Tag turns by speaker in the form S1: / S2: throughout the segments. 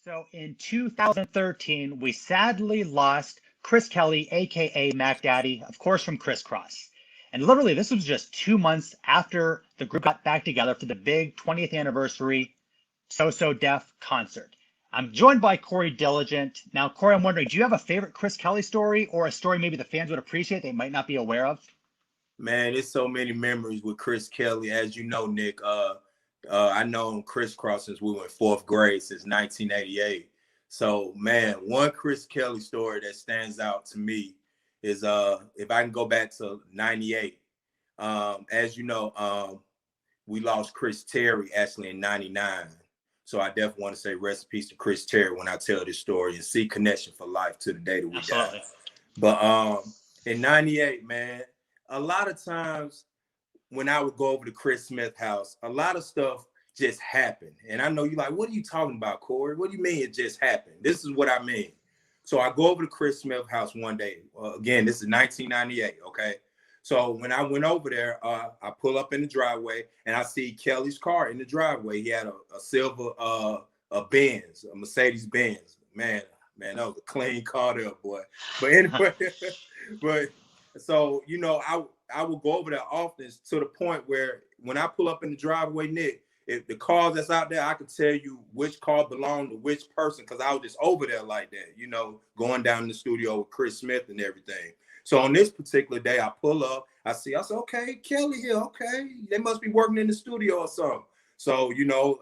S1: So in 2013, we sadly lost Chris Kelly, aka Mac Daddy, of course, from Kris Kross. And literally, this was just 2 months after the group got back together for the big 20th anniversary So So Def concert. I'm joined by Corey Diligent. Now, Corey, I'm wondering, do you have a favorite Chris Kelly story or a story maybe the fans would appreciate they might not be aware of?
S2: Man, there's so many memories with Chris Kelly. As you know, Nick, I known Kris Kross since we were in fourth grade, since 1988. So, man, one Chris Kelly story that stands out to me is if I can go back to 98. As you know, we lost Chris Terry actually in 99. So I definitely want to say rest in peace to Chris Terry when I tell this story and see connection for life to the day that we die.
S1: Absolutely.
S2: But in 98, man, a lot of times when I would go over to Chris Smith's house, a lot of stuff just happened. And I know you're like, what are you talking about, Corey? What do you mean it just happened? This is what I mean. So I go over to Chris Smith's house one day. Again, this is 1998, okay? So when I went over there, I pull up in the driveway and I see Kelly's car in the driveway. He had a silver a Benz, a Mercedes Benz. Man, that was a clean car there, boy. But anyway, but so I will go over there often to the point where when I pull up in the driveway, Nick, if the cars that's out there, I can tell you which car belonged to which person because I was just over there like that, going down in the studio with Chris Smith and everything. So on this particular day, I pull up, I said, okay, Kelly here, okay. They must be working in the studio or something. So,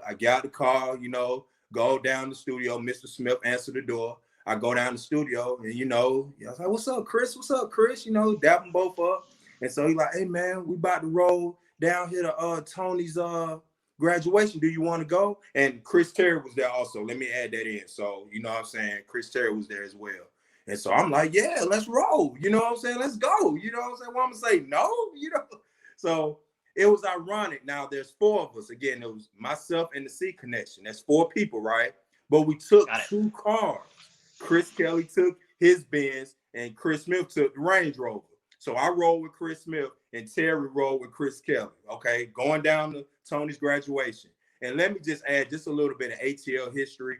S2: I got the car, go down the studio. Mr. Smith answered the door. I go down the studio and, I was like, what's up, Chris? What's up, Chris? Dap them both up. And so he's like, hey, man, we about to roll down here to Tony's graduation. Do you want to go? And Chris Terry was there also. Let me add that in. So, you know what I'm saying? Chris Terry was there as well. And so I'm like, yeah, let's roll. You know what I'm saying? Let's go. You know what I'm saying? Well, I'm going to say no, So it was ironic. Now, there's four of us. Again, it was myself and the C Connection. That's four people, right? But we took two cars. Chris Kelly took his Benz and Chris Smith took the Range Rover. So I rolled with Chris Smith and Terry rolled with Chris Kelly, okay? Going down to Tony's graduation. And let me just add just a little bit of ATL history.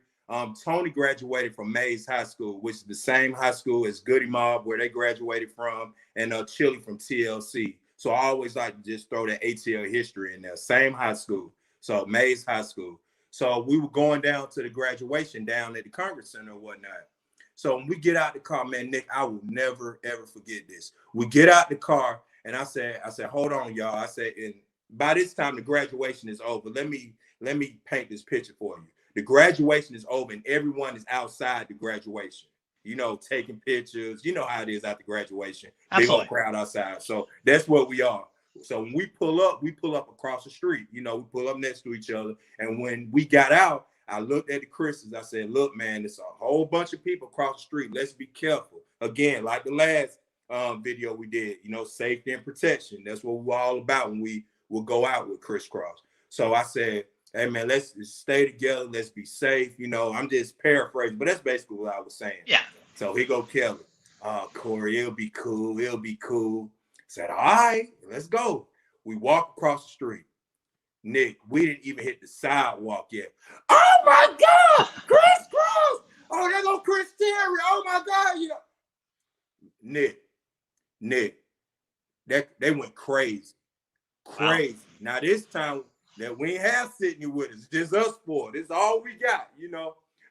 S2: Tony graduated from Mays High School, which is the same high school as Goody Mob, where they graduated from, and Chili from TLC. So I always like to just throw that ATL history in there. Same high school. So Mays High School. So we were going down to the graduation down at the Congress Center or whatnot. So when we get out the car, man, Nick, I will never, ever forget this. We get out the car, and I said, hold on, y'all. I said, and by this time, the graduation is over. Let me paint this picture for you. The graduation is over, and everyone is outside the graduation, taking pictures. You know how it is after graduation.
S1: Absolutely.
S2: Big old crowd outside. So that's what we are. So when we pull up across the street. We pull up next to each other. And when we got out, I looked at the Chris's. I said, look, man, there's a whole bunch of people across the street. Let's be careful. Again, like the last video we did, safety and protection. That's what we're all about when we will go out with Kris Kross. So I said, hey, man, let's stay together. Let's be safe. I'm just paraphrasing, but that's basically what I was saying.
S1: Yeah.
S2: So here go Kelly. Corey, it'll be cool. It'll be cool. I said, all right, let's go. We walk across the street. Nick, we didn't even hit the sidewalk yet. Oh, my God, Kris Kross. Oh, there go Chris Terry. Oh, my God. Nick, they went crazy. Crazy. Wow. Now, this time, that we ain't have Sydney with us. Just us four. This is all we got,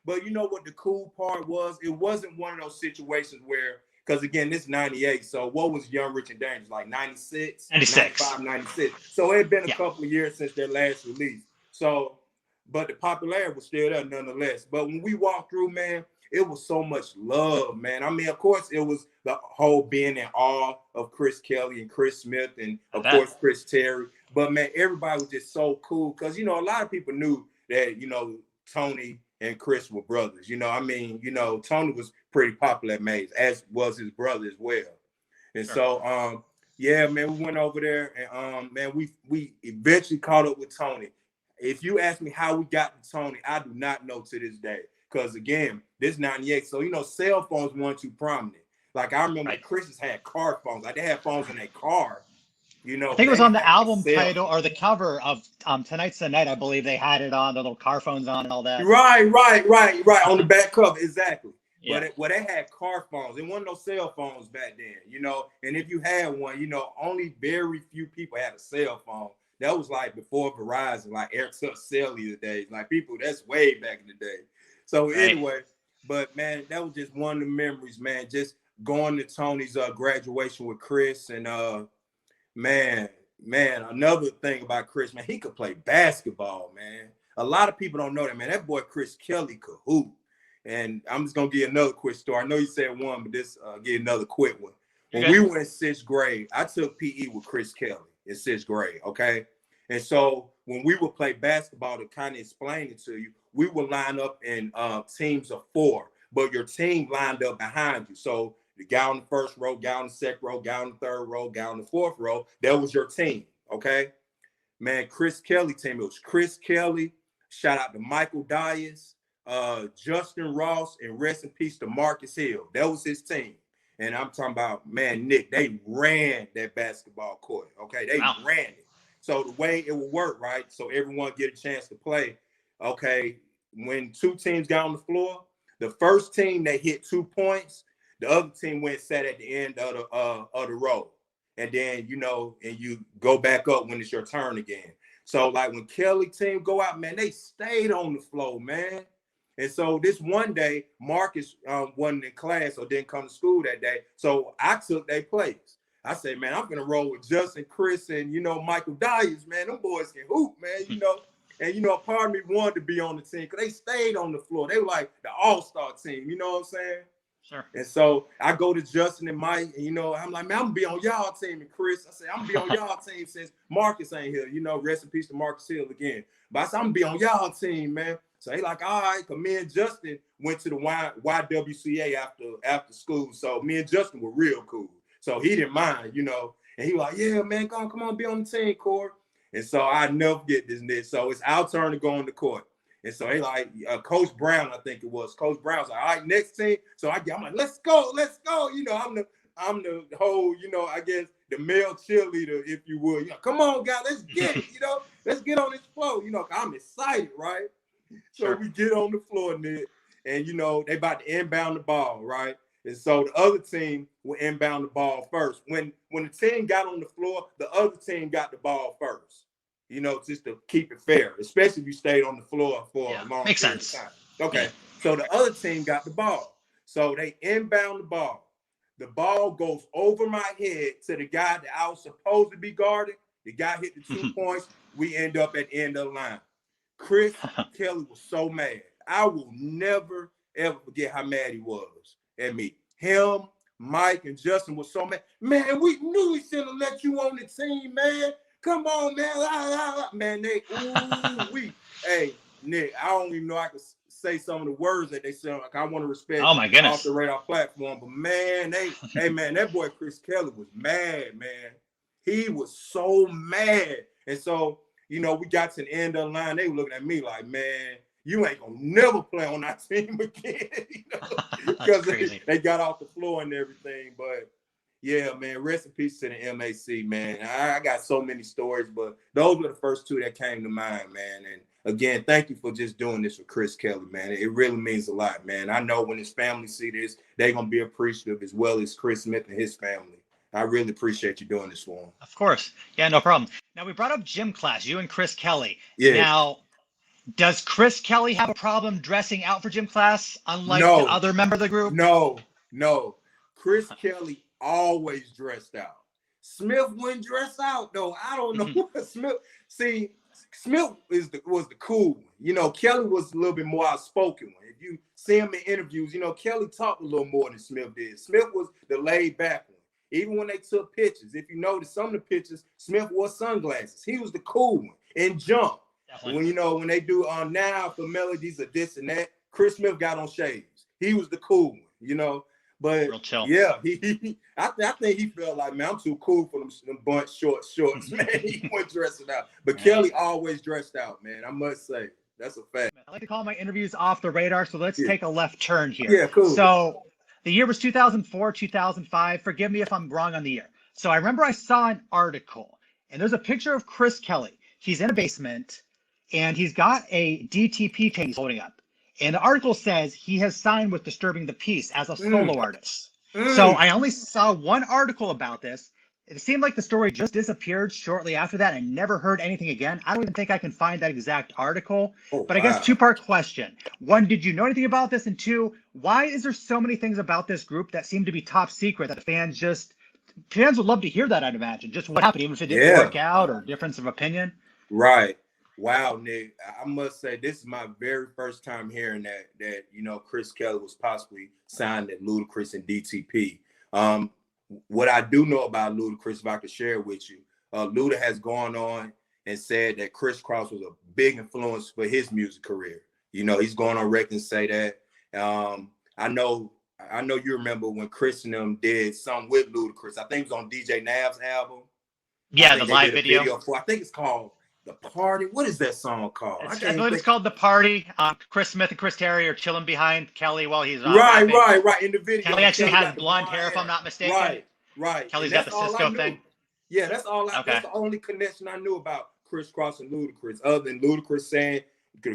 S2: But you know what the cool part was? It wasn't one of those situations where, because again, this is 98. So what was Young, Rich, and Dangerous? Like 96? 95, 96. So it had been a couple of years since their last release. So, but the popularity was still there nonetheless. But when we walked through, man, it was so much love, man. I mean, of course, it was the whole being in awe of Chris Kelly and Chris Smith and, of course, Chris Terry. But, man, everybody was just so cool because, a lot of people knew that, Tony and Chris were brothers. Tony was pretty popular at Mays, as was his brother as well. And so, yeah, man, we went over there and, man, we eventually caught up with Tony. If you ask me how we got to Tony, I do not know to this day. Because, again, this 98. So, cell phones weren't too prominent. Like, I remember Chris's had car phones. Like, they had phones in their car. You
S1: I
S2: know,
S1: think it was
S2: they
S1: on the
S2: had a
S1: album
S2: cell
S1: title
S2: phone.
S1: or the cover of Tonight's the Night. I believe they had it on, the little car phones on and all that.
S2: Right. On the back cover, exactly.
S1: Yeah.
S2: They had car phones. It wasn't no cell phones back then, you know. And if you had one, you know, only very few people had a cell phone. That was like before Verizon, like Airtel cellular days. Like people, that's way back in the day. So
S1: Right.
S2: anyway, but man, that was just one of the memories, man. Just going to Tony's graduation with Kris and man, another thing about Kris, man, he could play basketball, man. A lot of people don't know that, man. That boy Kris Kelly could hoop. And I'm just gonna give another quick story. I know you said one, but this give another quick one.
S1: You're
S2: When
S1: good.
S2: we were in sixth grade, I took PE with Kris Kelly in sixth grade. Okay. And so when we would play basketball, to kind of explain it to you, we would line up in teams of 4, but your team lined up behind you. So the guy on the first row, guy on the second row, guy on the third row, guy on the fourth row, that was your team. Okay. Man, Kris Kelly team. It was Kris Kelly. Shout out to Michael Dias, Justin Ross, and rest in peace to Marcus Hill. That was his team. And I'm talking about, man, Nick, they ran that basketball court. Okay, they ran it. So the way it would work, right? So everyone get a chance to play. Okay, when 2 teams got on the floor, the first team that hit 2 points, the other team went sat at the end of the row. And then, you know, and you go back up when it's your turn again. So like when Kelly team go out, man, they stayed on the floor, man. And so this one day, Marcus wasn't in class or didn't come to school that day. So I took their place. I said, man, I'm gonna roll with Justin, Kris, and you know, Michael Dias, man. Them boys can hoop, man, you know. And you know, part of me wanted to be on the team because they stayed on the floor. They were like the all-star team, you know what I'm saying?
S1: Sure.
S2: And so I go to Justin and Mike, and you know, I'm like, man, I'm gonna be on y'all team. And Kris, I said, I'm gonna be on y'all team since Marcus ain't here. You know, rest in peace to Marcus Hill again. But I said, I'm gonna be on y'all team, man. So he like, all right, because me and Justin went to the YWCA after school. So me and Justin were real cool. So he didn't mind, you know. And he was like, yeah, man, come on, be on the team, Corey. And so I never get this, Nick. So it's our turn to go on the court. And so they like Coach Brown, I think it was. Coach Brown's like, all right, next team. So I'm like, let's go. You know, I'm the whole, you know, I guess the male cheerleader, if you would. You know, come on, guys, let's get it. You know, let's get on this floor. You know, I'm excited, right? So
S1: Sure.
S2: we get on the floor, Nick, and you know they about to inbound the ball, right? And so the other team will inbound the ball first. When the team got on the floor, the other team got the ball first. You know, just to keep it fair, especially if you stayed on the floor for a long period of time. Okay, so the other team got the ball. So they inbound the ball. The ball goes over my head to the guy that I was supposed to be guarding. The guy hit the 2 points. We end up at the end of the line. Kris Kelly was so mad. I will never, ever forget how mad he was at me. Him, Mike, and Justin was so mad. Man, we knew we shouldn't have let you on the team, man. Come on, man. Man, Hey, Nick, I don't even know I could say some of the words that they said. Like, I want to respect
S1: Oh my goodness.
S2: Off the Radar platform. But man, hey, man, that boy Kris Kelly was mad, man. He was so mad. And so, you know, we got to the end of the line. They were looking at me like, man, you ain't gonna never play on our team again. You know, because they got off the floor and everything. But yeah, man, rest in peace to the MAC, man. I got so many stories, but those were the first 2 that came to mind, man. And again, thank you for just doing this with Kris Kelly, man. It really means a lot, man. I know when his family see this, they're gonna be appreciative as well as Chris Smith and his family. I really appreciate you doing this for him.
S1: Of course. Yeah, no problem. Now, we brought up gym class, you and Kris Kelly.
S2: Yeah.
S1: Now, does Kris Kelly have a problem dressing out for gym class, unlike the other member of the group?
S2: No. Kris Kelly always dressed out. Smith wouldn't dress out, though. I don't know. Smith was the cool one. You know, Kelly was a little bit more outspoken one. If you see him in interviews, you know, Kelly talked a little more than Smith did. Smith was the laid back one. Even when they took pictures, if you notice some of the pictures, Smith wore sunglasses. He was the cool one and jumped. When you know, when they do now for melodies or this and that, Chris Smith got on shades. He was the cool one, you know. But yeah, I think he felt like, man, I'm too cool for them bunch shorts, man. He went dressing out. But Kelly always dressed out, man. I must say. That's a fact.
S1: I like to call my interviews off the radar, so let's take a left turn here.
S2: Yeah, cool.
S1: So the year was 2004, 2005. Forgive me if I'm wrong on the year. So I remember I saw an article, and there's a picture of Chris Kelly. He's in a basement, and he's got a DTP chain he's holding up. And the article says he has signed with Disturbing the Peace as a
S2: Mm,
S1: solo artist. So
S2: mm.
S1: I only saw one article about this. It seemed like the story just disappeared shortly after that. I never heard anything again. I don't even think I can find that exact article.
S2: Oh,
S1: But I guess
S2: wow.
S1: two-part question. One, did you know anything about this? And two, why is there so many things about this group that seem to be top secret that fans would love to hear that, I'd imagine. Just what happened, even if it didn't
S2: Yeah,
S1: work out or difference of opinion.
S2: right. Wow, Nick. I must say this is my very first time hearing that Chris Kelly was possibly signed at Ludacris and DTP. Um, what I do know about Ludacris, if I could share with you, Luda has gone on and said that Kris Kross was a big influence for his music career. He's going on record and say that. I know you remember when Chris and them did something with Ludacris. I think it was on DJ Nav's album. I
S1: Yeah, the
S2: think they
S1: live
S2: did a
S1: video.
S2: for. I think it's called The Party. What is that song called?
S1: I believe it's called The Party. Chris Smith and Chris Terry are chilling behind Kelly while he's
S2: Right,
S1: rapping.
S2: right. In the video,
S1: Kelly actually has
S2: got the
S1: blonde hair, if I'm not mistaken.
S2: Right.
S1: Kelly's
S2: And
S1: got the Cisco thing.
S2: Yeah, that's all.
S1: Okay.
S2: That's the only connection I knew about Kris Kross and Ludacris, other than Ludacris saying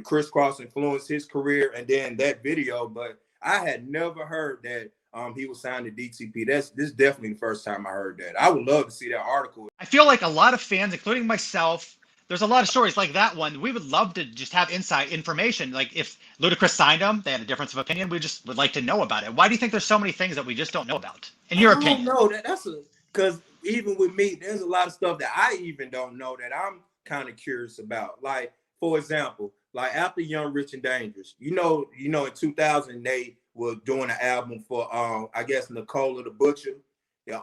S2: Kris Kross influenced his career, and then that video. But I had never heard that he was signed to DTP. This is definitely the first time I heard that. I would love to see that article.
S1: I feel like a lot of fans, including myself, there's a lot of stories like that one. We would love to just have inside information. Like if Ludacris signed him, they had a difference of opinion. We just would like to know about it. Why do you think there's so many things that we just don't know about? In your opinion?
S2: I don't know. Because even with me, there's a lot of stuff that I even don't know that I'm kind of curious about. Like, for example, like after Young, Rich, and Dangerous, in 2000 they were doing an album for I guess Nicola the Butcher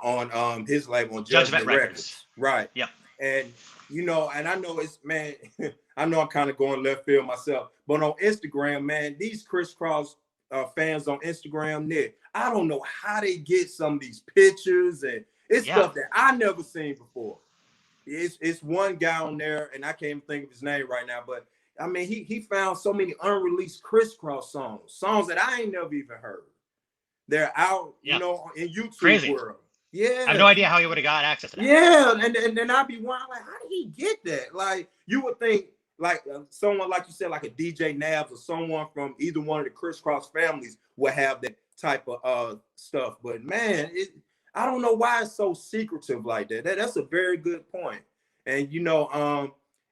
S2: on his label on Judgment Records. Right.
S1: Yep.
S2: And and I know it's man, I know I'm kind of going left field myself, but on Instagram, man, these Kris Kross fans on Instagram, Nick, I don't know how they get some of these pictures, and it's stuff that I never seen before. It's one guy on there, and I can't even think of his name right now, but I mean, he found so many unreleased Kris Kross songs that I ain't never even heard. They're out, in YouTube
S1: Crazy.
S2: world. Yeah,
S1: I have no idea how he would have got access to that.
S2: Yeah, and then I'd be wondering, like, how did he get that? Like, you would think, like, someone, like you said, like a DJ Nabs or someone from either one of the Kris Kross families would have that type of stuff. But, man, I don't know why it's so secretive like that. That's a very good point. And,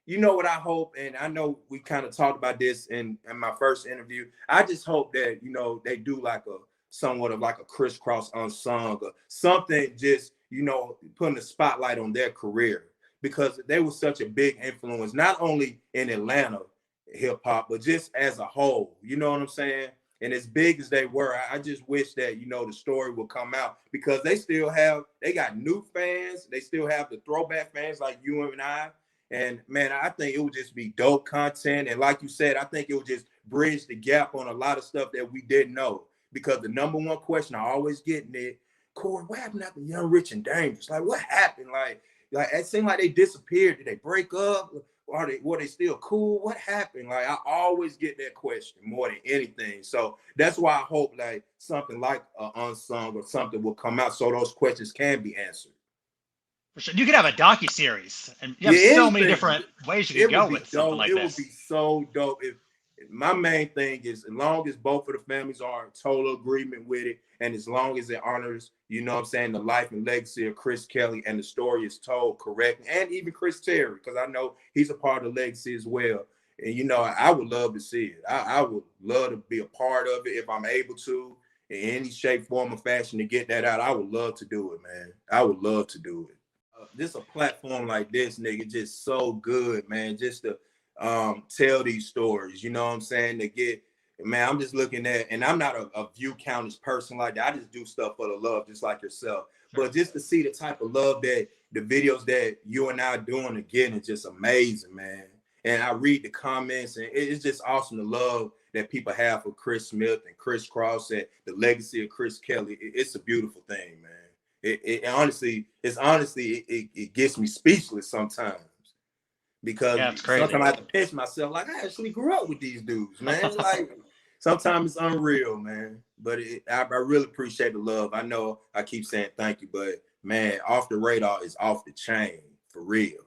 S2: what I hope, and I know we kind of talked about this in my first interview, I just hope that, they do like somewhat of like a Kris Kross unsung or something, just putting a spotlight on their career, because they were such a big influence, not only in Atlanta hip hop, but just as a whole. You know what I'm saying? And as big as they were, I just wish that the story would come out, because they got new fans, they still have the throwback fans like you and I. And man, I think it would just be dope content. And like you said, I think it would just bridge the gap on a lot of stuff that we didn't know. Because the number one question I always get, Nick, Corey, what happened after Young, Rich, and Dangerous? Like, what happened? Like it seemed like they disappeared. Did they break up? Were they still cool? What happened? Like, I always get that question more than anything. So that's why I hope like something like Unsung or something will come out so those questions can be answered.
S1: For sure. You could have a docu-series, and you have so many different ways you could go with something like this.
S2: It would be so dope. My main thing is, as long as both of the families are in total agreement with it, and as long as it honors, the life and legacy of Chris Kelly, and the story is told correctly, and even Chris Terry, because I know he's a part of the legacy as well. And, I would love to see it. I would love to be a part of it if I'm able to, in any shape, form, or fashion, to get that out. I would love to do it, man. I would love to do it. Just a platform like this, nigga, just so good, man. Just to tell these stories, you know what I'm saying? To get, man, I'm just looking at, and I'm not a view counters person like that. I just do stuff for the love, just like yourself. Sure. But just to see the type of love that the videos that you and I are doing again is just amazing, man. And I read the comments, and it's just awesome, the love that people have for Chris Smith and Kris Kross and the legacy of Chris Kelly. It's a beautiful thing, man. It honestly gets me speechless sometimes, because sometimes I have to pinch myself, like, I actually grew up with these dudes, man. Like, sometimes it's unreal, man. But I really appreciate the love. I know I keep saying thank you, but man, Off the Radar is off the chain for real.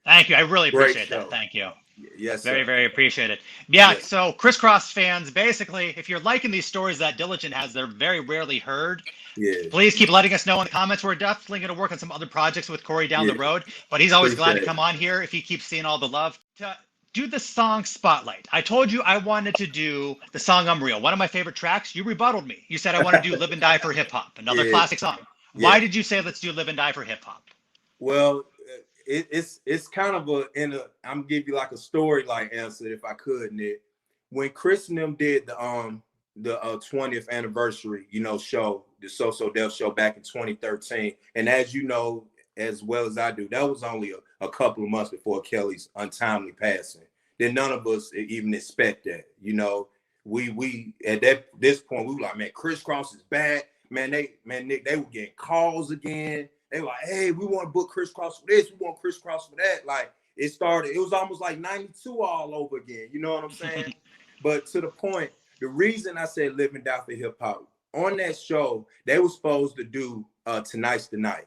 S1: Thank you. I really
S2: Great
S1: appreciate that.
S2: show.
S1: Thank you.
S2: Yes,
S1: Very,
S2: sir.
S1: very appreciated. Yeah,
S2: Yes.
S1: so Kris Kross fans, basically, if you're liking these stories that Diligent has, they're very rarely heard.
S2: Yeah.
S1: Please keep letting us know in the comments. We're definitely going to work on some other projects with Corey down the
S2: Yeah.
S1: road, but he's always glad to
S2: Appreciate it.
S1: come on here if he keeps seeing all the love. To do the song Spotlight, I told you I wanted to do the song I'm Real, one of my favorite tracks. You rebutted me. You said I want to do Live and Die for Hip Hop, another
S2: Yeah.
S1: classic song.
S2: Yeah.
S1: Why did you say let's do Live and Die for Hip Hop?
S2: Well, it's kind of I'm gonna give you like a story like answer if I could, Nick. When Chris and them did the 20th anniversary, show, the So Def show back in 2013, and as you know as well as I do, that was only a couple of months before Kelly's untimely passing. Then none of us even expect that. We at this point we were like, man, Kris Kross is back. Nick, they were getting calls again. They were like, hey, we want to book Kris Kross for this. We want Kris Kross for that. Like it was almost like 92 all over again. You know what I'm saying? But to the point, the reason I said Live and Die for Hip Hop, on that show, they were supposed to do Tonight's the Night.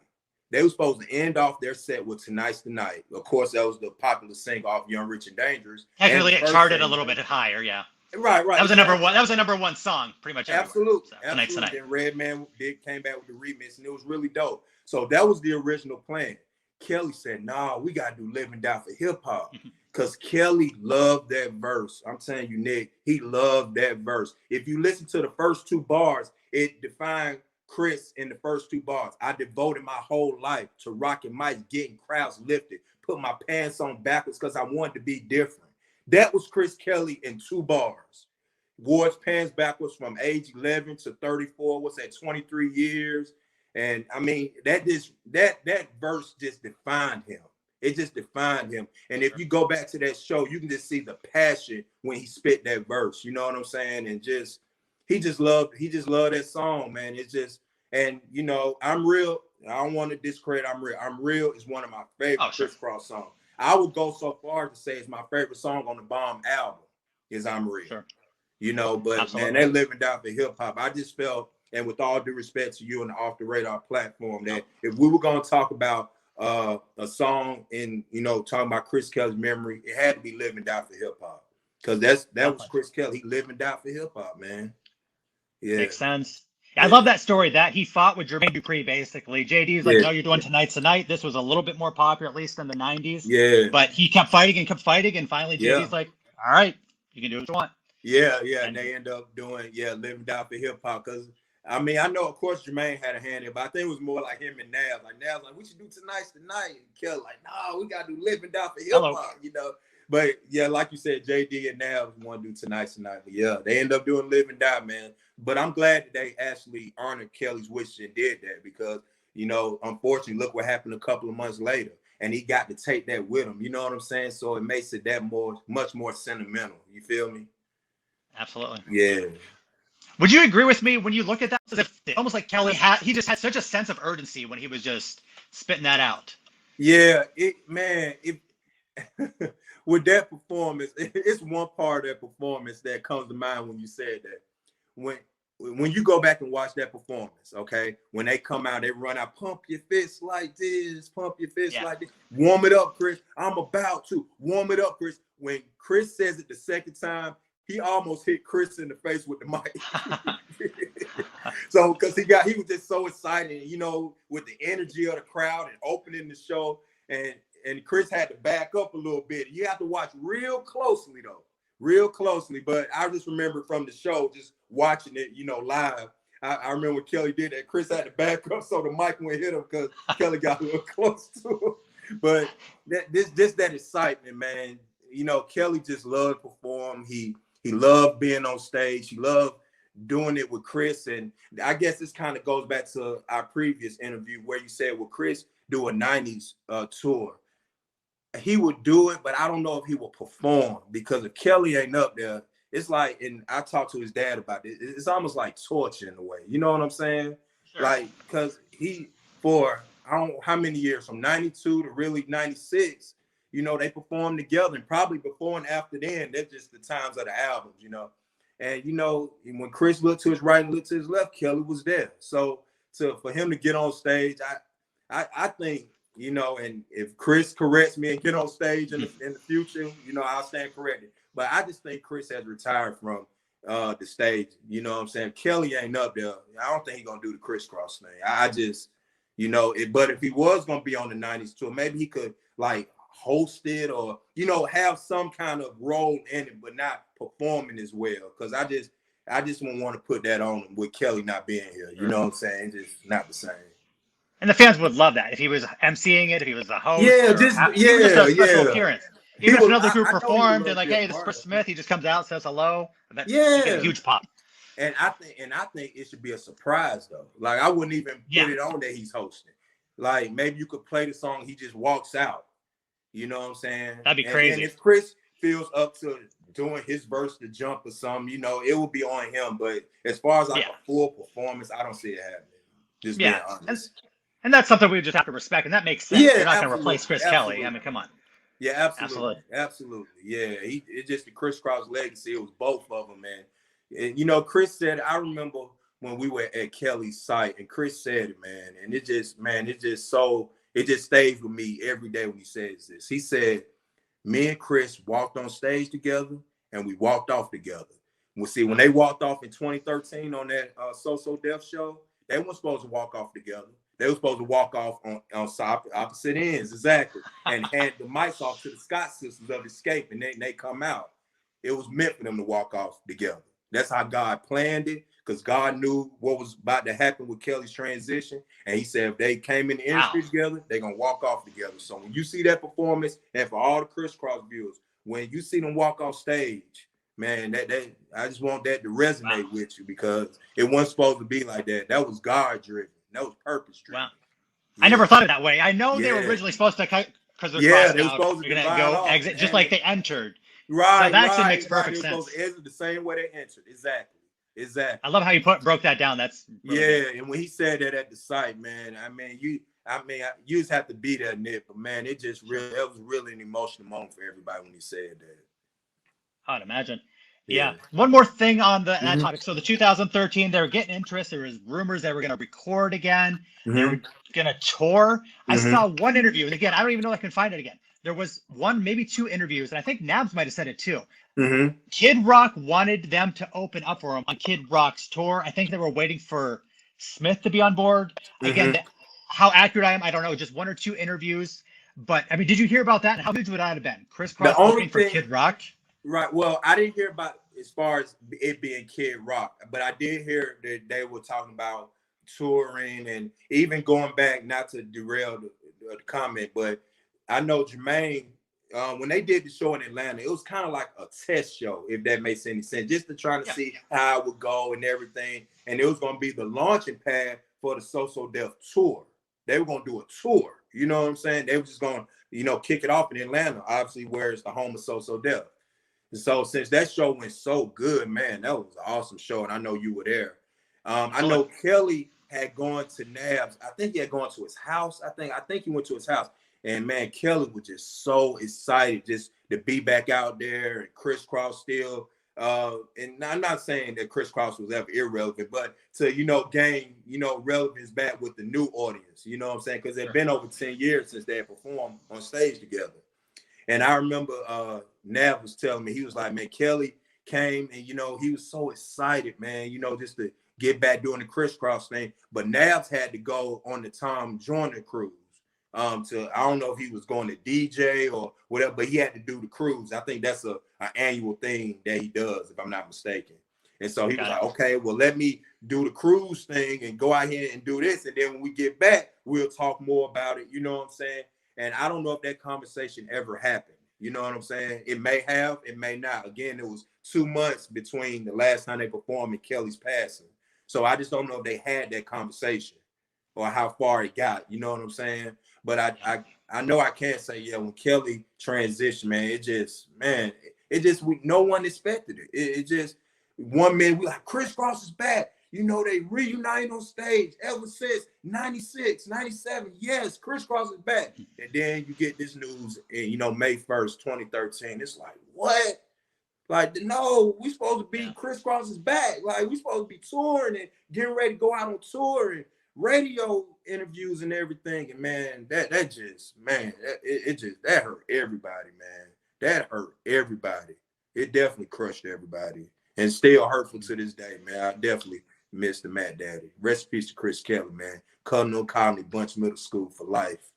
S2: They were supposed to end off their set with Tonight's the Night. Of course, that was the popular single off Young, Rich, and Dangerous.
S1: Technically, it charted a little bit higher, yeah.
S2: Right.
S1: That was a number one. That was a number one song, pretty much.
S2: Absolutely.
S1: So,
S2: Absolutely. Then Redman came back with the remix, and it was really dope. So that was the original plan. Kelly said, "Nah, we gotta do Live and Die for Hip Hop," because Kelly loved that verse. I'm telling you, Nick, he loved that verse. If you listen to the first two bars, it defined Kris in the first two bars. I devoted my whole life to rocking mics, getting crowds lifted, put my pants on backwards because I wanted to be different. That was Kris Kelly in two bars. Wore his pants backwards from age 11 to 34. What's that, 23 years? And I mean, that verse just defined him. It just defined him. And if you go back to that show, you can just see the passion when he spit that verse. You know what I'm saying? And he just loved that song, man. It's just, and I'm Real. I don't want to discredit I'm Real. I'm Real is one of my favorite Kris Kross songs. I would go so far to say it's my favorite song on the Bomb album is I'm Real. Sure. But absolutely. Man, they Live and Die for Hip Hop. I just felt, and with all due respect to you and the Off the Radar platform, that if we were going to talk about a song in, talking about Kris Kelly's memory, it had to be Live and Die for Hip Hop. Because that was Kris Kelly. He Live and Die for Hip Hop, man. Yeah.
S1: Makes sense. I love that story that he fought with Jermaine Dupri, basically. JD's like, no, you're doing Tonight's the Night. This was a little bit more popular, at least in the 90s.
S2: Yeah.
S1: But he kept fighting, and finally JD's like, all right, you can do what you want.
S2: Yeah. And they end up doing, Live and Die for Hip Hop. Because, I mean, I know, of course, Jermaine had a hand in it, but I think it was more like him and Nav. Like, Nav's like, we should do Tonight's the Night. And Kelly like, no, we got to do Live and Die for Hip Hop, But, like you said, JD and Nav want to do Tonight's the Night. But, they end up doing Live and Die, man. But I'm glad that they actually honored Kelly's wish and did that because, unfortunately, look what happened a couple of months later. And he got to take that with him. You know what I'm saying? So it makes it much more sentimental. You feel me?
S1: Absolutely.
S2: Yeah.
S1: Would you agree with me when you look at that? It's almost like Kelly he just had such a sense of urgency when he was just spitting that out.
S2: Yeah, with that performance, it's one part of that performance that comes to mind when you said that. When you go back and watch that performance, okay, when they come out, they run out, pump your fist like this, like this. Warm it up, Kris. I'm about to warm it up, Kris. When Kris says it the second time, he almost hit Kris in the face with the mic. So, because he was just so excited, with the energy of the crowd and opening the show, and Kris had to back up a little bit. You have to watch real closely, though. Real closely, but I just remember from the show, just watching it, live. I remember when Kelly did that. Kris had to back up so the mic wouldn't hit him because Kelly got a little close to him. But that excitement, man. Kelly just loved to perform. He loved being on stage. He loved doing it with Kris. And I guess this kind of goes back to our previous interview where you said, with Kris do a 90s tour. He would do it, but I don't know if he will perform because if Kelly ain't up there, it's like, and I talked to his dad about it, it's almost like torture in a way. You know what I'm saying? Sure. Like, because for I don't know how many years, from 92 to really 96, they performed together, and probably before and after then, they're just the times of the albums, And, when Kris looked to his right and looked to his left, Kelly was there. So for him to get on stage, I think, you know, and if Kris corrects me and get on stage in the future, you know, I'll stand corrected. But I just think Kris has retired from the stage. You know what I'm saying? Kelly ain't up there. I don't think he's gonna do the Kris Kross thing. I just, you know, but if he was gonna be on the 90s tour, maybe he could like host it or, you know, have some kind of role in it, but not performing as well. Because I just won't want to put that on him with Kelly not being here. You know what I'm saying? It's just not the same.
S1: And the fans would love that if he was emceeing it, if he was the host,
S2: Yeah,
S1: or even just a special appearance.
S2: He
S1: Even if
S2: would,
S1: another group
S2: I know he would
S1: performed
S2: love
S1: and
S2: to
S1: like,
S2: be a
S1: hey, this is
S2: part
S1: Chris
S2: of it.
S1: Smith, he just comes out, says hello, and then you get a huge pop.
S2: And I think it should be a surprise though. Like I wouldn't even put it on that he's hosting. Like maybe you could play the song, he just walks out. You know what I'm saying?
S1: That'd be crazy.
S2: And if Kris feels up to doing his verse to jump or something, you know, it will be on him. But as far as like a full performance, I don't see it happening. Just being honest.
S1: And that's something we just have to respect, and that makes sense.
S2: Yeah,
S1: you're not going to replace Chris Kelly. I mean, come on.
S2: Yeah, absolutely. Yeah, it's just the Kris Kross legacy. It was both of them, man. And you know, Kris said, I remember when we were at Kelly's site, and Kris said it, man, and it just stays with me every day when he says this. He said, me and Kris walked on stage together, and we walked off together. Well, see, when they walked off in 2013 on that So Def show, they weren't supposed to walk off together. They were supposed to walk off on opposite ends, exactly, and hand the mics off to the Scott sisters of Escape, and they come out. It was meant for them to walk off together. That's how God planned it, because God knew what was about to happen with Kelly's transition, and he said if they came in the industry together, they're going to walk off together. So when you see that performance, and for all the Kris Kross viewers, when you see them walk off stage, man, I just want that to resonate with you, because it wasn't supposed to be like that. That was God-driven. That was purpose-driven.
S1: Wow. Yeah. I never thought of it that way. I know they were originally supposed to cut because they're crossed
S2: they were
S1: out.
S2: supposed to
S1: go exit, just like they entered.
S2: Right,
S1: so that actually makes perfect sense.
S2: They were supposed to exit the same way they entered. Exactly.
S1: I love how you broke that down. That's really good.
S2: And when he said that at the site, man, you just have to be there, Nick. But man, it was really an emotional moment for everybody when he said that.
S1: I'd imagine. Yeah. One more thing on that topic. So the 2013, they were getting interest. There was rumors they were going to record again. They were going to tour. I saw one interview, and again, I don't even know if I can find it again. There was one, maybe two interviews, and I think Nabs might have said it too. Kid Rock wanted them to open up for him on Kid Rock's tour. I think they were waiting for Smith to be on board. Again, how accurate I am, I don't know. Just one or two interviews. But, I mean, did you hear about that? And how huge would that have been? Kris Kross opening for Kid Rock?
S2: Right. Well, I didn't hear about as far as it being Kid Rock, but I did hear that they were talking about touring and even going back, not to derail the comment, but I know Jermaine, when they did the show in Atlanta, it was kind of like a test show, if that makes any sense, just to try to see how it would go and everything. And it was going to be the launching pad for the So Def tour. They were going to do a tour. You know what I'm saying? They were just going to, kick it off in Atlanta, obviously, where it's the home of So Def. So since that show went so good, man, that was an awesome show, and I know you were there. I know Kelly had gone to Nabs. I think he had gone to his house. I think he went to his house, and man, Kelly was just so excited just to be back out there. And Kris Kross still, and I'm not saying that Kris Kross was ever irrelevant, but to gain relevance back with the new audience. You know what I'm saying? Because it's been over 10 years since they had performed on stage together. And I remember Nav was telling me, he was like, man, Kelly came and, he was so excited, man, just to get back doing the Kris Kross thing. But Navs had to go on the Tom Joyner cruise. I don't know if he was going to DJ or whatever, but he had to do the cruise. I think that's an annual thing that he does, if I'm not mistaken. And so he was like, okay, well, let me do the cruise thing and go out here and do this. And then when we get back, we'll talk more about it. You know what I'm saying? And I don't know if that conversation ever happened. You know what I'm saying? It may have, it may not. Again, it was 2 months between the last time they performed and Kelly's passing. So I just don't know if they had that conversation or how far it got. You know what I'm saying? But I know I can't say, when Kelly transitioned, man, no one expected it. It just, 1 minute, we like, Kris Kross is back. They reunited on stage ever since 96, 97. Yes, Kris Kross is back. And then you get this news in, May 1st, 2013. It's like, what? Like, no, we supposed to be, Kris Kross is back. Like, we supposed to be touring and getting ready to go out on tour and radio interviews and everything, and man, that just, man, that hurt everybody, man. That hurt everybody. It definitely crushed everybody, and still hurtful to this day, man. I definitely miss the Matt Daddy. Rest in peace to Chris Kelly, man. Cardinal Colony Bunch Middle School for life.